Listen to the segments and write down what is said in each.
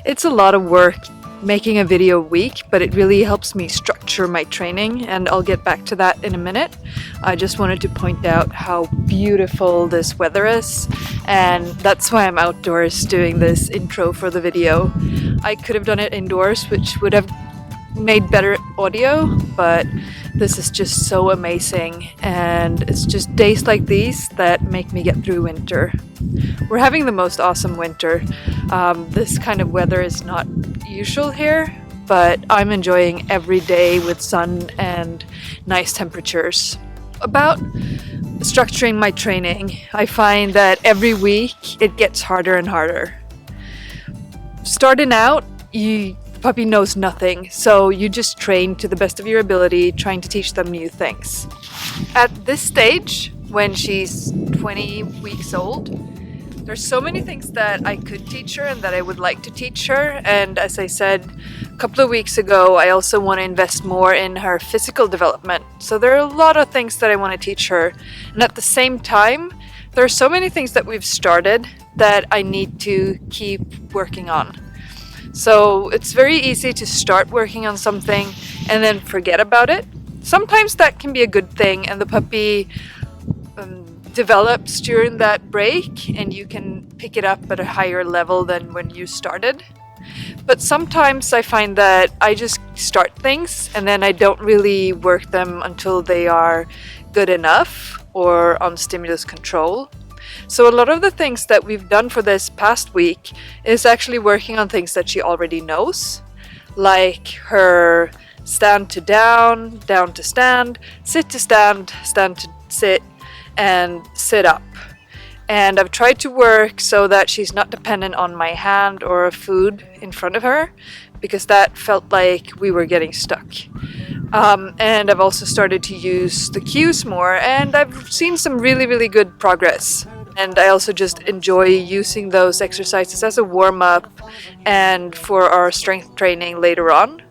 It's a lot of work making a video a week, but it really helps me structure my training, and I'll get back to that in a minute. I just wanted to point out how beautiful this weather is, and that's why I'm outdoors doing this intro for the video. I could have done it indoors, which would have made better audio, but this is just so amazing, and it's just days like these that make me get through winter. We're having the most awesome winter. This kind of weather is not usual here, but I'm enjoying every day with sun and nice temperatures. About structuring my training, I find that every week it gets harder and harder. Starting out, the puppy knows nothing, so you just train to the best of your ability, trying to teach them new things. At this stage, when she's 20 weeks old, there's so many things that I could teach her and that I would like to teach her. And as I said a couple of weeks ago, I also want to invest more in her physical development. So there are a lot of things that I want to teach her. And at the same time, there are so many things that we've started that I need to keep working on. So it's very easy to start working on something and then forget about it. Sometimes that can be a good thing, and the puppy develops during that break, and you can pick it up at a higher level than when you started. But sometimes I find that I just start things and then I don't really work them until they are good enough or on stimulus control. So a lot of the things that we've done for this past week is actually working on things that she already knows, like her stand to down, down to stand, sit to stand, stand to sit, and sit up. And I've tried to work so that she's not dependent on my hand or a food in front of her, because that felt like we were getting stuck. And I've also started to use the cues more, and I've seen some really good progress. And I also just enjoy using those exercises as a warm-up and for our strength training later on.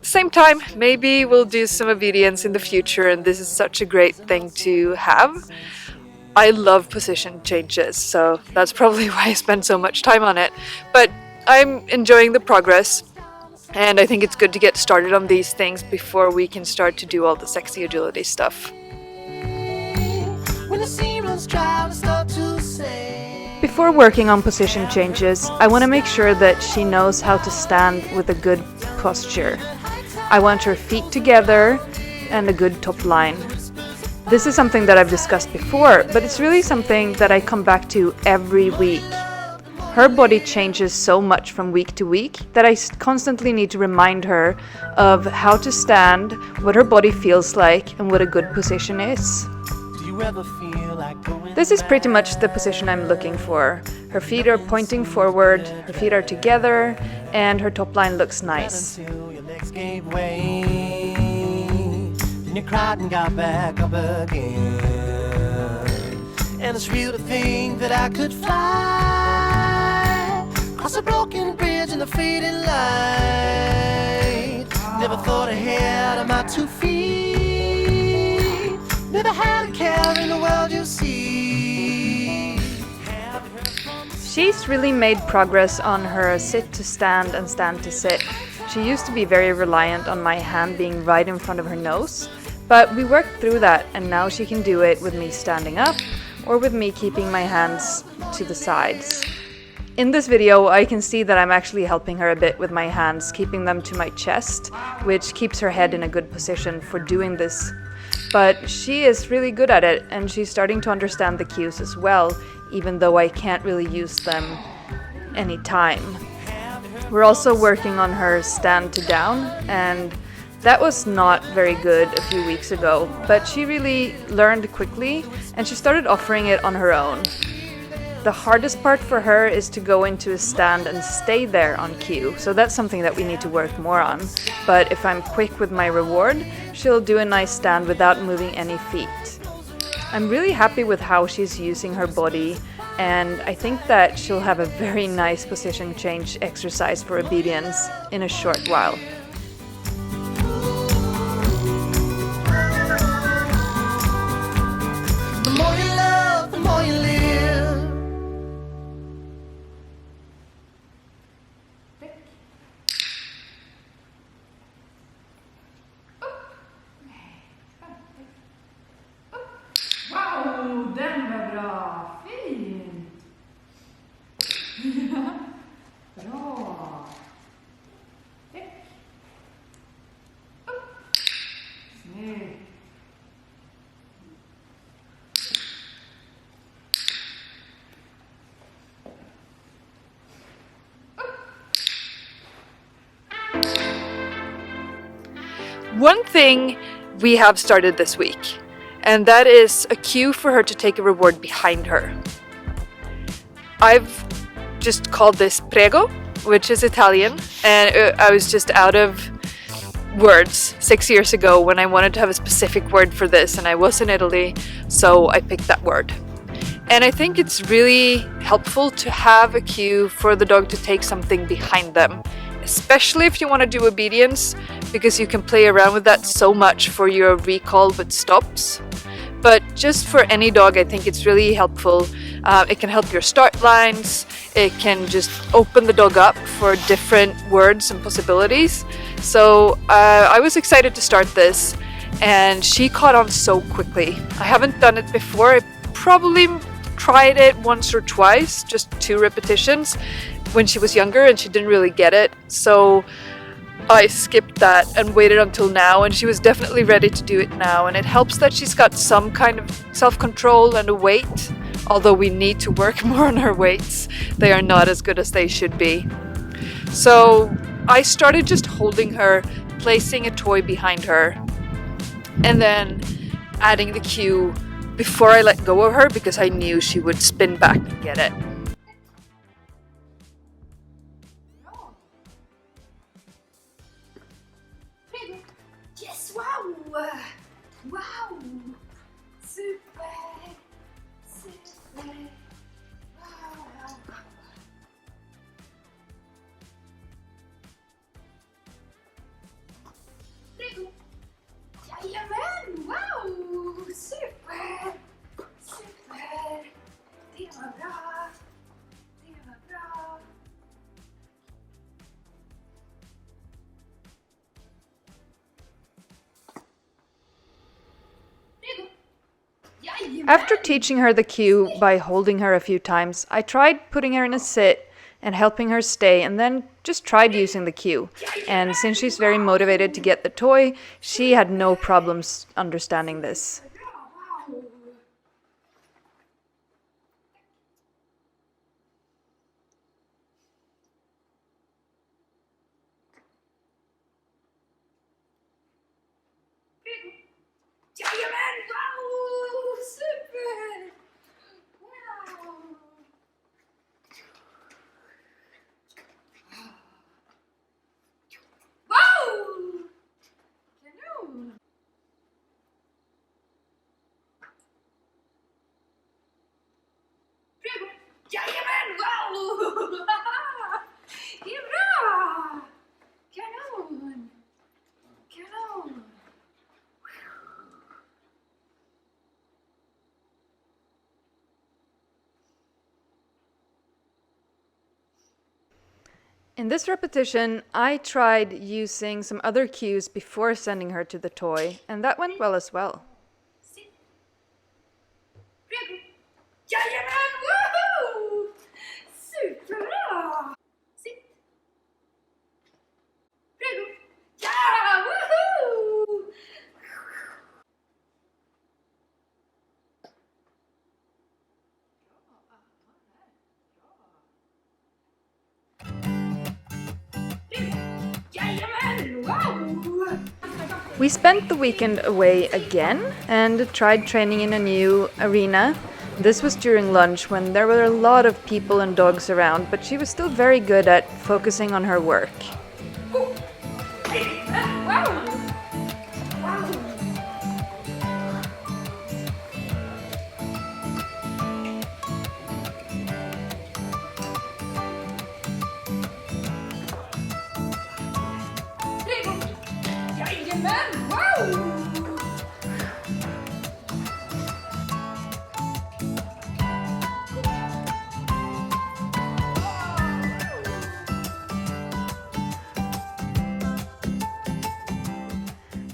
Same time, maybe we'll do some obedience in the future, and this is such a great thing to have. I love position changes, so that's probably why I spend so much time on it. But I'm enjoying the progress, and I think it's good to get started on these things before we can start to do all the sexy agility stuff. Before working on position changes, I want to make sure that she knows how to stand with a good posture. I want her feet together and a good top line. This is something that I've discussed before, but it's really something that I come back to every week. Her body changes so much from week to week that I constantly need to remind her of how to stand, what her body feels like, and what a good position is. This is pretty much the position I'm looking for. Her feet are pointing forward, her feet are together, and her top line looks nice. You cried and got back up again. And it's real to think that I could fly across a broken bridge in the fading light. Never thought ahead of my 2 feet. Never had a care in the world, you see. She's really made progress on her sit to stand and stand to sit. She used to be very reliant on my hand being right in front of her nose, but we worked through that, and now she can do it with me standing up or with me keeping my hands to the sides. In this video, I can see that I'm actually helping her a bit with my hands, keeping them to my chest, which keeps her head in a good position for doing this. But she is really good at it, and she's starting to understand the cues as well, even though I can't really use them anytime. We're also working on her stand to down, and that was not very good a few weeks ago, but she really learned quickly, and she started offering it on her own. The hardest part for her is to go into a stand and stay there on cue, so that's something that we need to work more on. But if I'm quick with my reward, she'll do a nice stand without moving any feet. I'm really happy with how she's using her body, and I think that she'll have a very nice position change exercise for obedience in a short while. The more you love, the more you live. one thing we have started this week, and that is a cue for her to take a reward behind her. I've just called this prego, which is Italian, and I was just out of words 6 years ago when I wanted to have a specific word for this, and I was in Italy, so I picked that word. And I think it's really helpful to have a cue for the dog to take something behind them, especially if you want to do obedience, because you can play around with that so much for your recall with stops. But just for any dog, I think it's really helpful. It can help your start lines. It can just open the dog up for different words and possibilities. So I was excited to start this, and she caught on so quickly. I haven't done it before. I probably tried it once or twice, just 2 repetitions when she was younger, and she didn't really get it. So I skipped that and waited until now, and she was definitely ready to do it now. And it helps that she's got some kind of self-control and a weight, although we need to work more on her weights. They are not as good as they should be. So I started just holding her, placing a toy behind her, and then adding the cue before I let go of her, because I knew she would spin back and get it. Yes, wow! Wow! Super! Super! Wow! Prego! Jajamän! Wow! Super! Super! Det var bra! Det var bra! Prego! Jajamän! After teaching her the cue by holding her a few times, I tried putting her in a sit and helping her stay, and then just tried using the cue. And since she's very motivated to get the toy, she had no problems understanding this. Wow! Jajamän! Wow! Super! Wow! Wow! Kanon! Prego! Jajamän! Wow! Det är bra! Kanon! Kanon! In this repetition, I tried using some other cues before sending her to the toy, and that went well as well. Sit. Prego! Jajamän! Woohoo! Superbra! Sit. Prego! Ja! Woohoo! Prego! Jajamän! Wow! We spent the weekend away again and tried training in a new arena. This was during lunch when there were a lot of people and dogs around, but she was still very good at focusing on her work. Wow! Wow! Prego! Jajamän! Wow!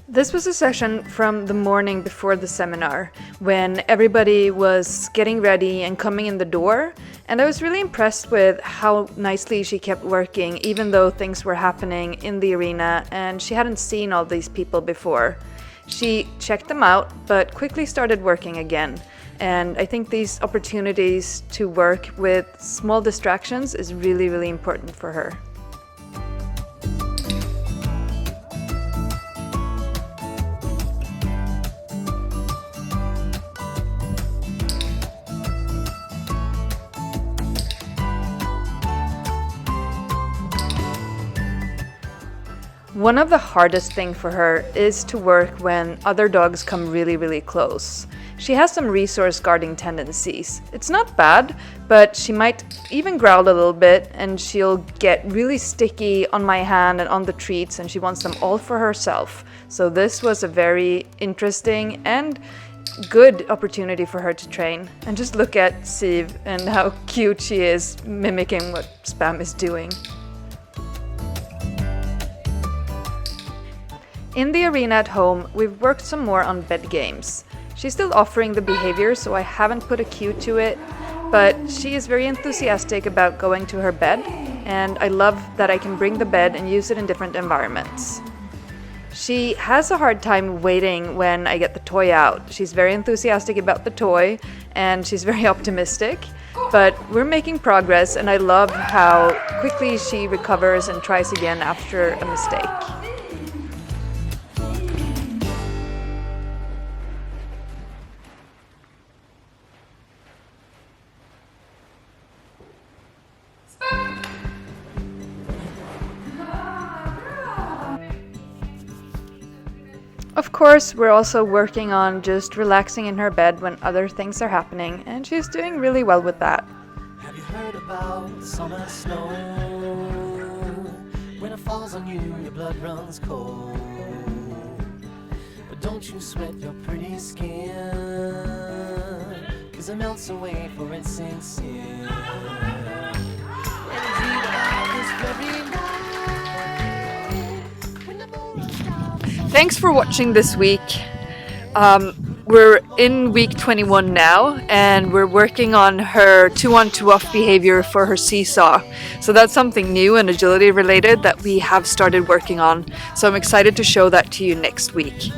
This was a session from the morning before the seminar, when everybody was getting ready and coming in the door, and I was really impressed with how nicely she kept working, even though things were happening in the arena and she hadn't seen all these people before. She checked them out, but quickly started working again. And I think these opportunities to work with small distractions is really, really important for her. One of the hardest things for her is to work when other dogs come really close. She has some resource guarding tendencies. It's not bad, but she might even growl a little bit and she'll get really sticky on my hand and on the treats and she wants them all for herself. So this was a very interesting and good opportunity for her to train. And just look at Siv and how cute she is mimicking what Spam is doing. In the arena at home, we've worked some more on bed games. She's still offering the behavior, so I haven't put a cue to it, but she is very enthusiastic about going to her bed, and I love that I can bring the bed and use it in different environments. She has a hard time waiting when I get the toy out. She's very enthusiastic about the toy, and she's very optimistic, but we're making progress, and I love how quickly she recovers and tries again after a mistake. Of course, we're also working on just relaxing in her bed when other things are happening, and she's doing really well with that. Have you heard about summer snow? When it falls on you, your blood runs cold. But don't you sweat your pretty skin, 'cause it melts away for it sinks in. And dream about this very night. Thanks for watching this week. We're in week 21 now, and we're working on her 2-on 2-off behavior for her seesaw. So that's something new and agility related that we have started working on. So I'm excited to show that to you next week.